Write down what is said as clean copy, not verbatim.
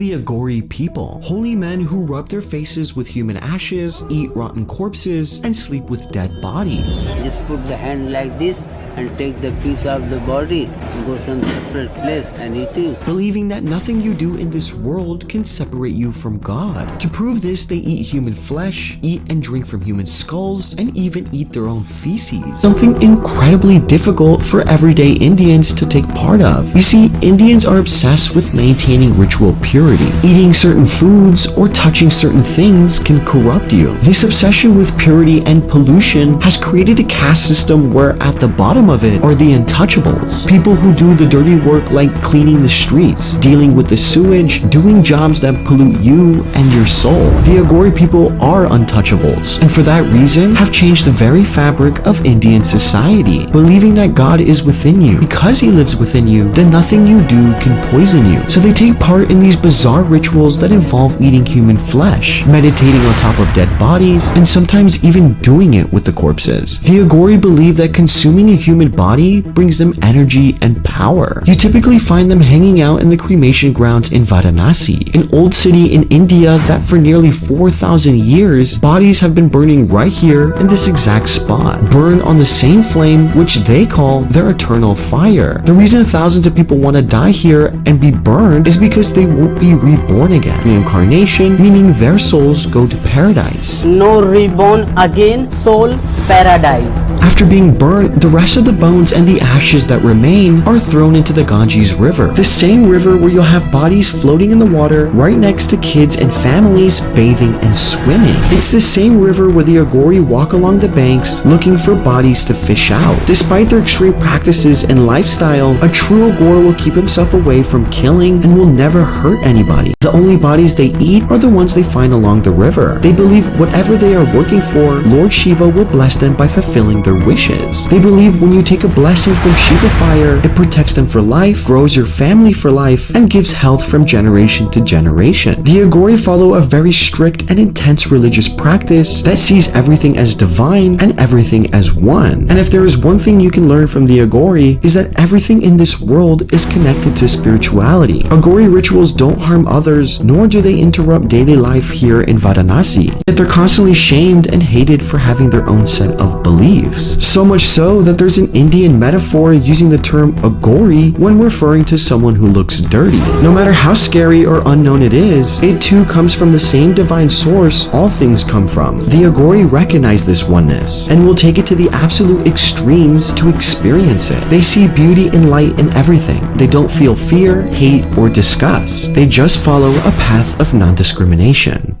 The Aghori people, holy men who rub their faces with human ashes, eat rotten corpses, and sleep with dead bodies. Just put the hand like this and take the piece of the body and go some separate place and eating. Believing that nothing you do in this world can separate you from God. To prove this, they eat human flesh, eat and drink from human skulls, and even eat their own feces. Something incredibly difficult for everyday Indians to take part of. You see, Indians are obsessed with maintaining ritual purity. Eating certain foods or touching certain things can corrupt you. This obsession with purity and pollution has created a caste system where at the bottom of it are the untouchables. People who do the dirty work like cleaning the streets, dealing with the sewage, doing jobs that pollute you and your soul. The Aghori people are untouchables, and for that reason have changed the very fabric of Indian society. Believing that God is within you, because he lives within you, then nothing you do can poison you. So they take part in these bizarre rituals that involve eating human flesh, meditating on top of dead bodies, and sometimes even doing it with the corpses. The Aghori believe that consuming a human body brings them energy and power. You typically find them hanging out in the cremation grounds in Varanasi, an old city in India that for nearly 4,000 years, bodies have been burning right here in this exact spot, burned on the same flame which they call their eternal fire. The reason thousands of people want to die here and be burned is because they won't be reborn again. Reincarnation, meaning their souls go to paradise. No reborn again, soul paradise. After being burnt, the rest of the bones and the ashes that remain are thrown into the Ganges River. The same river where you'll have bodies floating in the water right next to kids and families bathing and swimming. It's the same river where the Aghori walk along the banks looking for bodies to fish out. Despite their extreme practices and lifestyle, a true Aghori will keep himself away from killing and will never hurt anybody. The only bodies they eat are the ones they find along the river. They believe whatever they are working for, Lord Shiva will bless them by fulfilling their wishes. They believe when you take a blessing from Shiva fire, it protects them for life, grows your family for life, and gives health from generation to generation. The Aghori follow a very strict and intense religious practice that sees everything as divine and everything as one. And if there is one thing you can learn from the Aghori, is that everything in this world is connected to spirituality. Aghori rituals don't harm others, nor do they interrupt daily life here in Varanasi. Yet they're constantly shamed and hated for having their own set of beliefs. So much so that there's an Indian metaphor using the term Aghori when referring to someone who looks dirty. No matter how scary or unknown it is, it too comes from the same divine source all things come from. The Aghori recognize this oneness and will take it to the absolute extremes to experience it. They see beauty and light in everything. They don't feel fear, hate, or disgust. They just follow a path of non-discrimination.